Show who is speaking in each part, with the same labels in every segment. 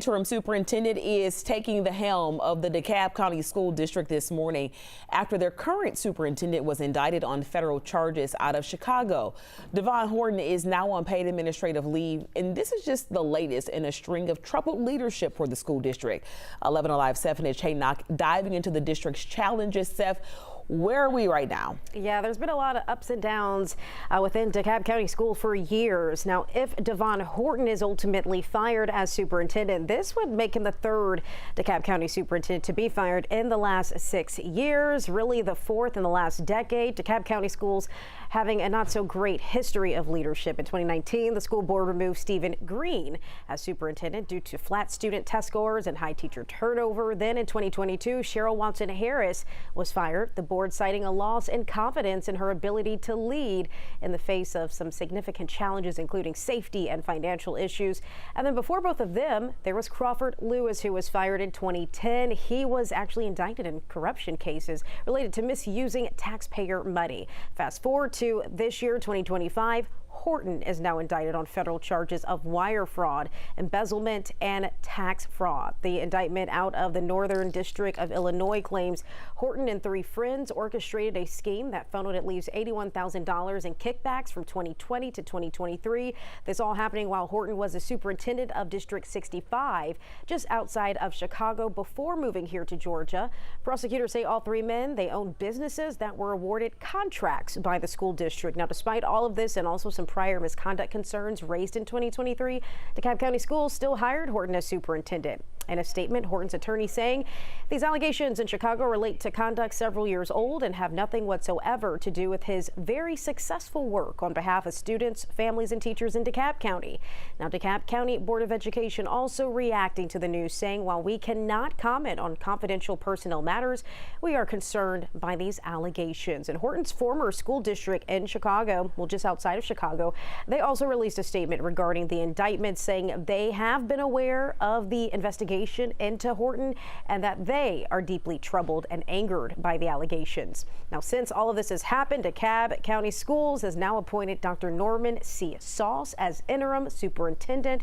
Speaker 1: Interim superintendent is taking the helm of the DeKalb County School District this morning after their current superintendent was indicted on federal charges out of Chicago. Devon Horton is now on paid administrative leave, and this is just the latest in a string of troubled leadership for the school district. 11 Alive Seth and Haynock diving into the district's challenges. Seth, where are we right now?
Speaker 2: Yeah, there's been a lot of ups and downs within DeKalb County School for years. Now, if Devon Horton is ultimately fired as superintendent, this would make him the third DeKalb County superintendent to be fired in the last 6 years, really the fourth in the last decade. DeKalb County Schools having a not so great history of leadership. In 2019, the school board removed Stephen Green as superintendent due to flat student test scores and high teacher turnover. Then in 2022, Cheryl Watson Harris was fired. The board citing a loss in confidence in her ability to lead in the face of some significant challenges, including safety and financial issues. And then before both of them, there was Crawford Lewis, who was fired in 2010. He was actually indicted in corruption cases related to misusing taxpayer money. Fast forward to this year, 2025. Horton is now indicted on federal charges of wire fraud, embezzlement, and tax fraud. The indictment out of the Northern District of Illinois claims Horton and 3 friends orchestrated a scheme that funneled at least $81,000 in kickbacks from 2020 to 2023. This all happening while Horton was the superintendent of District 65, just outside of Chicago, before moving here to Georgia. Prosecutors say all 3 men, they owned businesses that were awarded contracts by the school district. Now, despite all of this and also some prior misconduct concerns raised in 2023, DeKalb County Schools still hired Horton as superintendent. In a statement, Horton's attorney saying these allegations in Chicago relate to conduct several years old and have nothing whatsoever to do with his very successful work on behalf of students, families, and teachers in DeKalb County. Now, DeKalb County Board of Education also reacting to the news, saying while we cannot comment on confidential personnel matters, we are concerned by these allegations. And Horton's former school district in Chicago, well, just outside of Chicago, they also released a statement regarding the indictment, saying they have been aware of the investigation into Horton and that they are deeply troubled and angered by the allegations. Now, since all of this has happened, DeKalb County Schools has now appointed Dr. Norman C. Sauce as interim superintendent.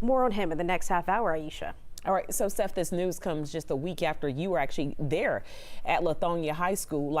Speaker 2: More on him in the next half hour, Aisha.
Speaker 1: All right, so Seth, this news comes just a week after you were actually there at Lithonia High School,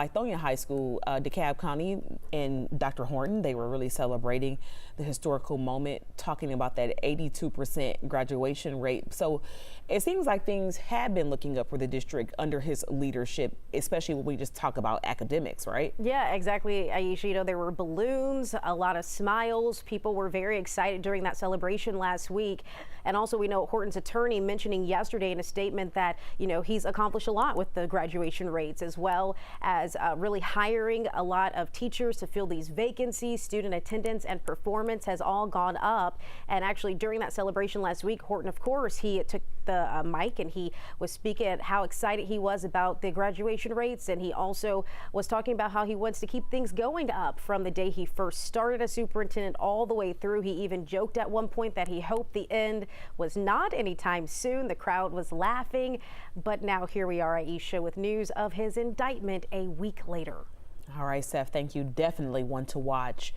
Speaker 1: DeKalb County, and Dr. Horton. They were really celebrating the historical moment, talking about that 82% graduation rate. So it seems like things have been looking up for the district under his leadership, especially when we just talk about academics, right?
Speaker 2: Yeah, exactly, Aisha. You know, there were balloons, a lot of smiles. People were very excited during that celebration last week. And also, we know Horton's attorney mentioning yesterday in a statement that, you know, he's accomplished a lot with the graduation rates, as well as really hiring a lot of teachers to fill these vacancies. Student attendance and performance has all gone up. And actually, during that celebration last week, Horton, of course, he took the mic and he was speaking at how excited he was about the graduation rates. And he also was talking about how he wants to keep things going up from the day he first started as superintendent all the way through. He even joked at one point that he hoped the end was not anytime soon. The crowd was laughing, but now here we are, Aisha, with news of his indictment a week later.
Speaker 1: All right, Seth, thank you. Definitely one to watch.